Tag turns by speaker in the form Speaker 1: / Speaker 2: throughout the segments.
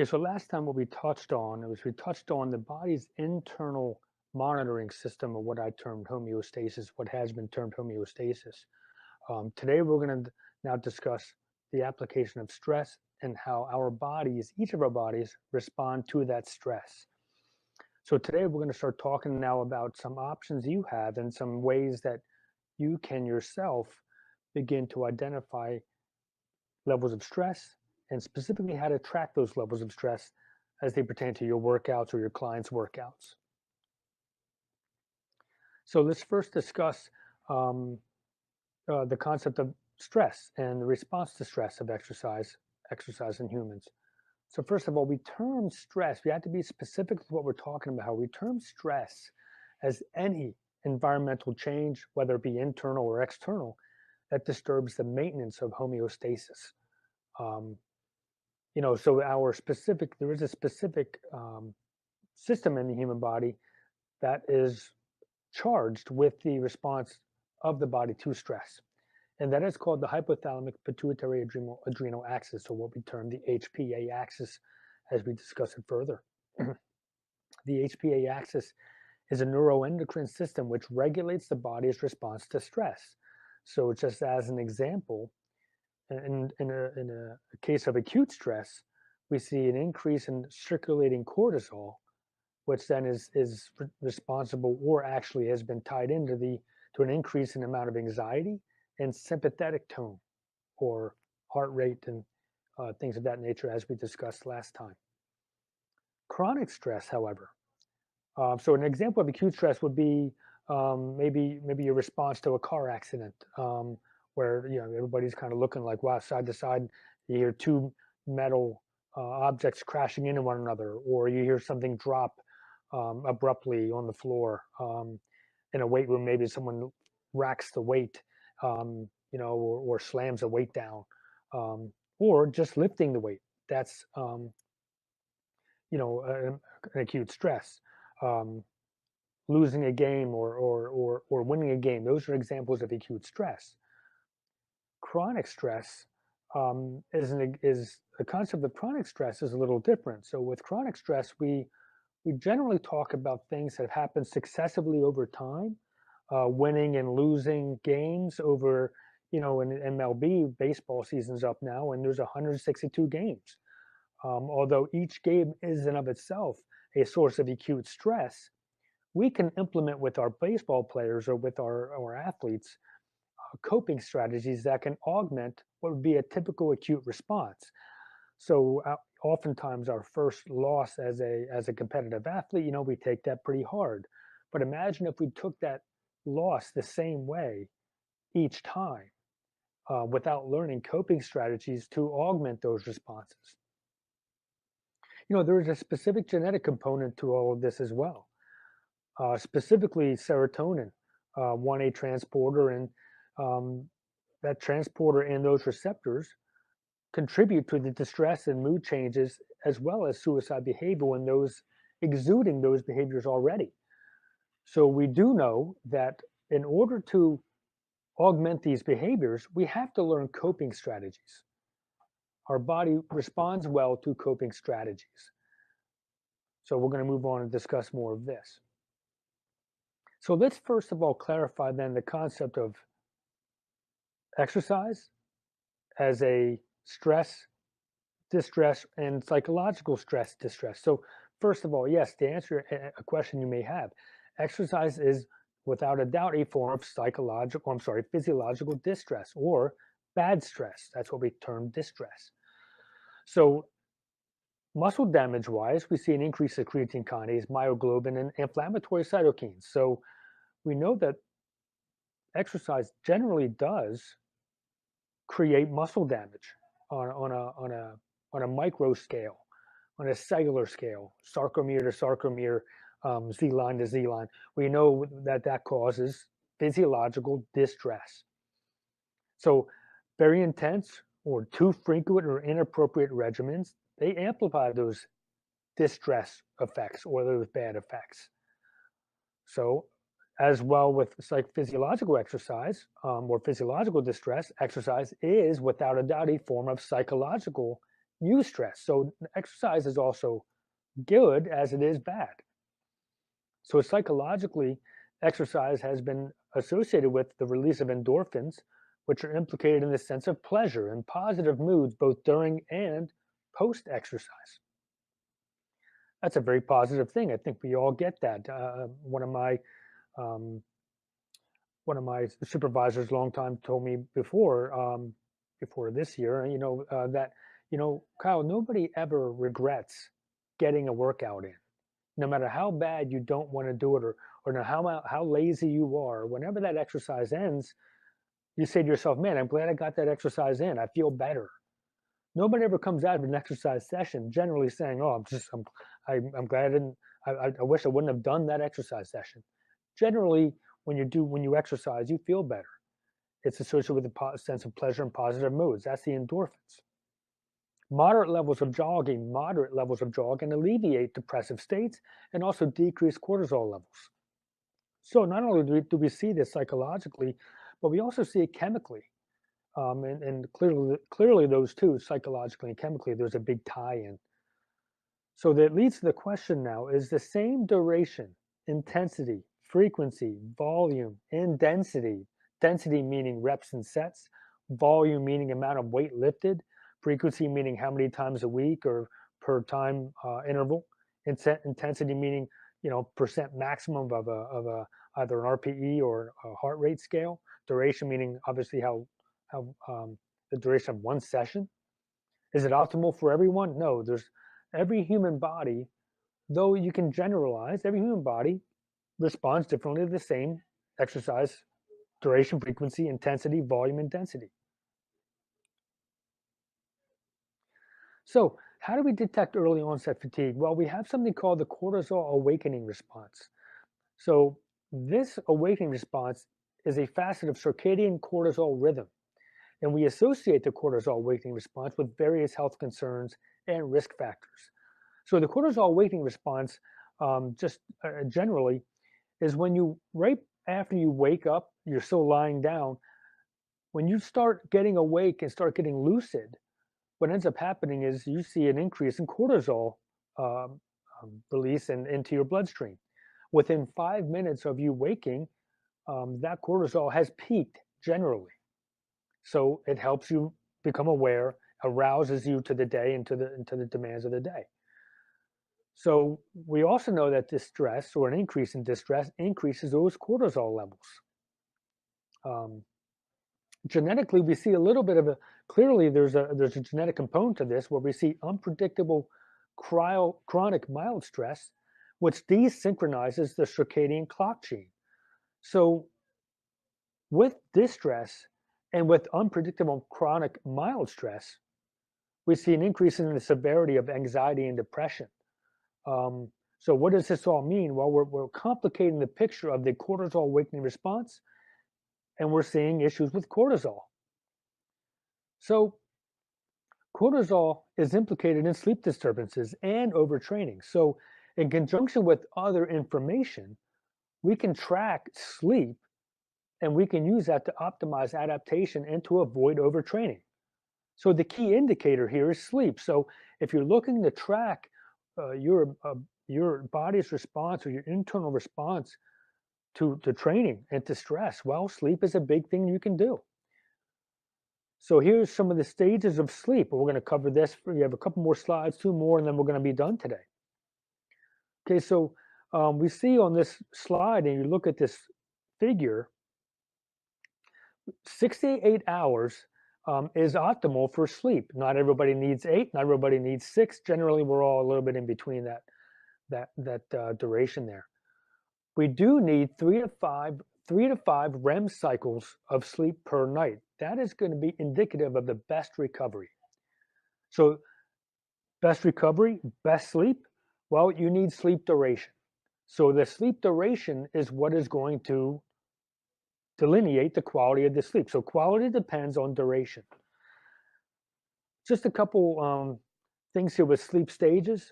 Speaker 1: So last time what we touched on we touched on the body's internal monitoring system, or what I termed homeostasis, what has been termed homeostasis. Today we're going to now discuss the application of stress and how our bodies, each of our bodies, respond to that stress. So today we're going to start talking now about some options you have and some ways that you can yourself begin to identify levels of stress, and specifically how to track those levels of stress as they pertain to your workouts or your clients' workouts. So let's first discuss the concept of stress and the response to stress of exercise in humans. So first of all, we term stress, we have to be specific with what we're talking about. We term stress as any environmental change, whether it be internal or external, that disturbs the maintenance of homeostasis. Um, so there is a specific system in the human body that is charged with the response of the body to stress. And that is called the hypothalamic pituitary adrenal axis, or what we term the HPA axis as we discuss it further. The HPA axis is a neuroendocrine system which regulates the body's response to stress. So just as an example, in a case of acute stress, we see an increase in circulating cortisol, which then is responsible, or actually has been tied into to an increase in amount of anxiety and sympathetic tone, or heart rate, and things of that nature, as we discussed last time. Chronic stress, however, so an example of acute stress would be maybe your response to a car accident, where everybody's kind of looking like, wow, side to side. You hear two metal objects crashing into one another, or you hear something drop abruptly on the floor. In a weight room, maybe someone racks the weight, or slams a weight down, or just lifting the weight. That's an acute stress. Um, Losing a game, or winning a game. Those are examples of acute stress. Chronic stress is the concept of chronic stress is a little different. So with chronic stress, we generally talk about things that happen successively over time, winning and losing games over, in MLB, baseball season's up now, and there's 162 games. Although each game is in of itself a source of acute stress, we can implement with our baseball players or with our athletes coping strategies that can augment what would be a typical acute response. So oftentimes our first loss as a competitive athlete, we take that pretty hard. But imagine if we took that loss the same way each time, without learning coping strategies to augment those responses. There is a specific genetic component to all of this as well. Specifically serotonin, 1A transporter, and that transporter and those receptors contribute to the distress and mood changes, as well as suicide behavior when those exuding those behaviors already. So we do know that in order to augment these behaviors, we have to learn coping strategies. Our body responds well to coping strategies. So we're going to move on and discuss more of this. So let's first of all clarify then the concept of exercise as a stress, distress, and psychological stress, distress. So first of all, yes, to answer a question you may have, exercise is without a doubt a form of physiological distress, or bad stress. That's what we term distress. So muscle damage wise, we see an increase of creatine kinase, myoglobin, and inflammatory cytokines. So we know that exercise generally does create muscle damage on a micro scale, on a cellular scale, sarcomere to sarcomere, Z line to Z line. We know that causes physiological distress. So very intense or too frequent or inappropriate regimens, they amplify those distress effects or those bad effects. So as well with physiological exercise, or physiological distress, exercise is without a doubt a form of psychological use stress. So exercise is also good as it is bad. So psychologically, exercise has been associated with the release of endorphins, which are implicated in the sense of pleasure and positive moods both during and post exercise. That's a very positive thing. I think we all get that. Um, one of my supervisors, long time, told me before this year, that Kyle, nobody ever regrets getting a workout in, no matter how bad you don't want to do it, or no how lazy you are. Whenever that exercise ends, you say to yourself, "Man, I'm glad I got that exercise in. I feel better." Nobody ever comes out of an exercise session generally saying, "Oh, I'm glad I didn't. I wish I wouldn't have done that exercise session." Generally, when you exercise, you feel better. It's associated with a sense of pleasure and positive moods. That's the endorphins. Moderate levels of jogging alleviate depressive states and also decrease cortisol levels. So not only do we see this psychologically, but we also see it chemically. And clearly those two, psychologically and chemically, there's a big tie-in. So that leads to the question now, is the same duration, intensity, frequency, volume, and density meaning reps and sets, volume meaning amount of weight lifted, frequency meaning how many times a week or per time interval, intensity meaning percent maximum of a either an RPE or a heart rate scale, duration meaning obviously how the duration of one session. Is it optimal for everyone? No, there's every human body, though you can generalize, every human body responds differently to the same exercise duration, frequency, intensity, volume, and density. So, how do we detect early onset fatigue? Well, we have something called the cortisol awakening response. So, this awakening response is a facet of circadian cortisol rhythm, and we associate the cortisol awakening response with various health concerns and risk factors. So the cortisol awakening response, just generally, is when right after you wake up, you're still lying down. When you start getting awake and start getting lucid, what ends up happening is you see an increase in cortisol um, release into your bloodstream. Within 5 minutes of you waking, that cortisol has peaked generally. So it helps you become aware, arouses you to the day and to the demands of the day. So we also know that distress or an increase in distress increases those cortisol levels. Um, Genetically, we see a little bit of clearly there's a genetic component to this where we see unpredictable chronic mild stress, which desynchronizes the circadian clock gene. So with distress and with unpredictable chronic mild stress, we see an increase in the severity of anxiety and depression. So what does this all mean? Well, we're complicating the picture of the cortisol awakening response, and we're seeing issues with cortisol. So cortisol is implicated in sleep disturbances and overtraining. So in conjunction with other information, we can track sleep and we can use that to optimize adaptation and to avoid overtraining. So the key indicator here is sleep. So if you're looking to track your body's response or your internal response to training and to stress, well, sleep is a big thing you can do. So here's some of the stages of sleep. We're going to cover this. We have a couple more slides, two more, and then we're going to be done today. Okay, so we see on this slide, and you look at this figure, 6 to 8 hours is optimal for sleep. Not everybody needs 8. Not everybody needs 6. Generally, we're all a little bit in between that duration there. We do need 3 to 5 REM cycles of sleep per night. That is going to be indicative of the best recovery. So, best recovery, best sleep. Well, you need sleep duration. So the sleep duration is what is going to delineate the quality of the sleep. So quality depends on duration. Just a couple things here with sleep stages.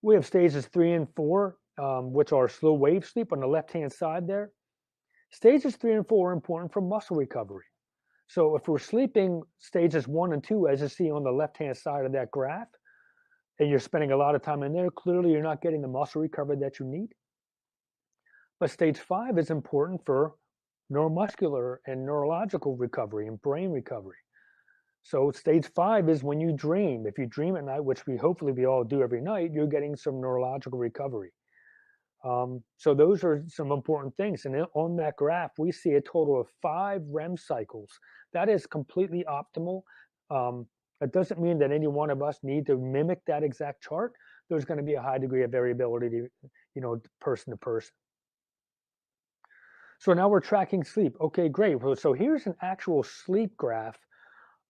Speaker 1: We have stages 3 and 4, which are slow wave sleep on the left-hand side there. Stages 3 and 4 are important for muscle recovery. So if we're sleeping stages 1 and 2, as you see on the left-hand side of that graph, and you're spending a lot of time in there, clearly you're not getting the muscle recovery that you need. But stage 5 is important for neuromuscular and neurological recovery and brain recovery. So stage 5 is when you dream. If you dream at night, which we all do every night, you're getting some neurological recovery. So those are some important things. And on that graph, we see a total of 5 REM cycles. That is completely optimal. Um, it doesn't mean that any one of us need to mimic that exact chart. There's going to be a high degree of variability, person to person. So now we're tracking sleep. Okay, great. Well, so here's an actual sleep graph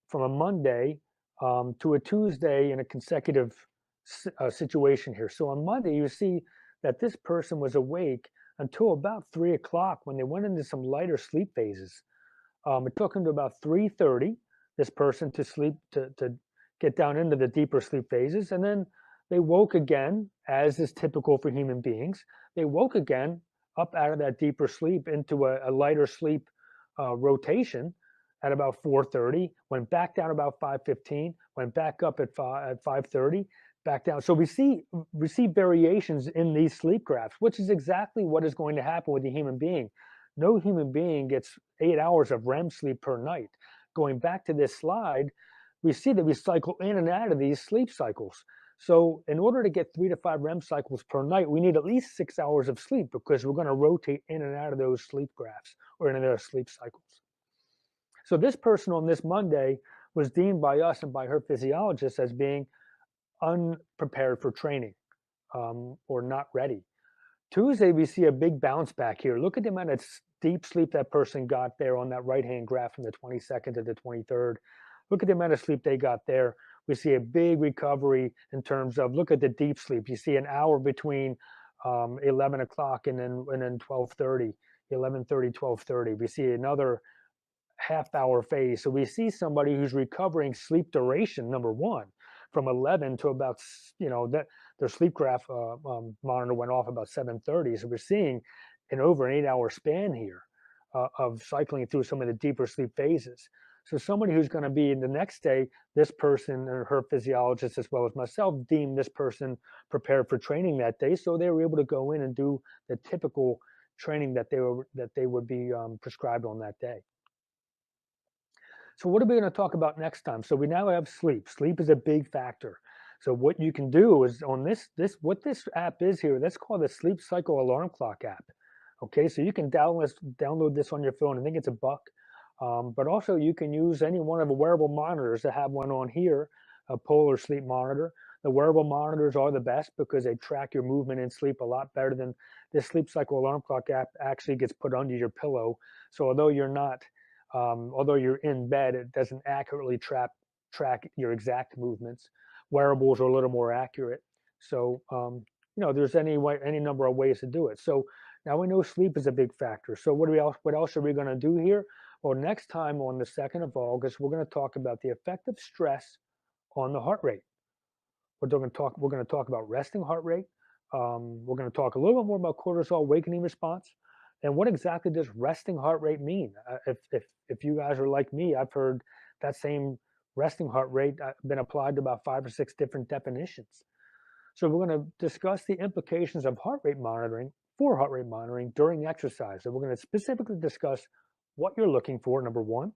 Speaker 1: from a Monday to a Tuesday in a consecutive situation here. So on Monday, you see that this person was awake until about 3 o'clock when they went into some lighter sleep phases. It took them to about 3:30, this person to sleep to get down into the deeper sleep phases, and then they woke again, as is typical for human beings. They woke again up out of that deeper sleep into a lighter sleep rotation at about 4:30, went back down about 5:15, went back up at 5:30, back down. So we see variations in these sleep graphs, which is exactly what is going to happen with a human being. No human being gets 8 hours of REM sleep per night. Going back to this slide, we see that we cycle in and out of these sleep cycles. So in order to get 3 to 5 REM cycles per night, we need at least 6 hours of sleep because we're going to rotate in and out of those sleep graphs or in and out of sleep cycles. So this person on this Monday was deemed by us and by her physiologist as being unprepared for training or not ready. Tuesday, we see a big bounce back here. Look at the amount of deep sleep that person got there on that right-hand graph from the 22nd to the 23rd. Look at the amount of sleep they got there. We see a big recovery in terms of, look at the deep sleep. You see an hour between 11 o'clock and then 12:30, 11:30, 12:30. We see another half-hour phase. So we see somebody who's recovering sleep duration, number one, from 11 to about, that their sleep graph monitor went off about 7:30. So we're seeing an over an 8-hour span here of cycling through some of the deeper sleep phases. So somebody who's going to be in the next day, this person or her physiologist, as well as myself, deemed this person prepared for training that day. So they were able to go in and do the typical training that they would be prescribed on that day. So what are we going to talk about next time? So we now have sleep. Sleep is a big factor. So what you can do is on what this app is here, that's called the Sleep Cycle Alarm Clock app. Okay, so you can download this on your phone. I think it's $1. But also you can use any one of the wearable monitors. I have one on here, a Polar Sleep monitor. The wearable monitors are the best because they track your movement in sleep a lot better than this Sleep Cycle Alarm Clock app actually gets put under your pillow. So although you're in bed, it doesn't accurately track your exact movements. Wearables are a little more accurate. So there's any number of ways to do it. So now we know sleep is a big factor. So what else are we going to do here? Well, next time on the 2nd of August, we're going to talk about the effect of stress on the heart rate. We're going to talk about resting heart rate. We're going to talk a little bit more about cortisol awakening response. And what exactly does resting heart rate mean? If you guys are like me, I've heard that same resting heart rate been applied to about 5 or 6 different definitions. So we're going to discuss the implications of heart rate monitoring during exercise. So we're going to specifically discuss what you're looking for, number one,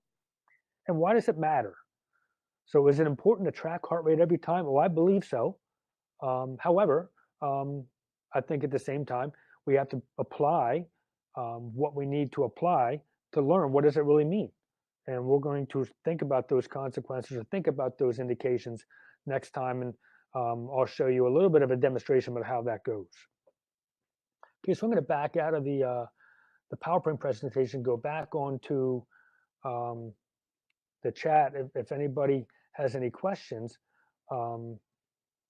Speaker 1: and why does it matter? So is it important to track heart rate every time? Well, I believe so. However, I think at the same time, we have to apply what we need to apply to learn what does it really mean. And we're going to think about those consequences or think about those indications next time. And I'll show you a little bit of a demonstration about how that goes. Okay, so I'm going to back out of the PowerPoint presentation, go back onto the chat. If anybody has any questions, I'm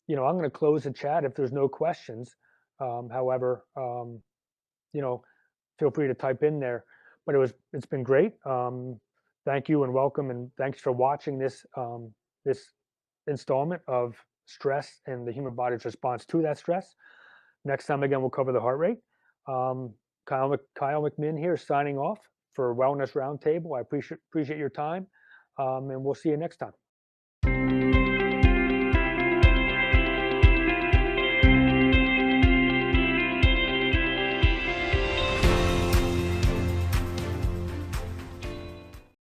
Speaker 1: going to close the chat if there's no questions. However, feel free to type in there. But it's been great. Thank you and welcome, and thanks for watching this installment of stress and the human body's response to that stress. Next time again, we'll cover the heart rate. Kyle McMinn here, signing off. for Wellness Roundtable. I appreciate your time, and we'll see you next time.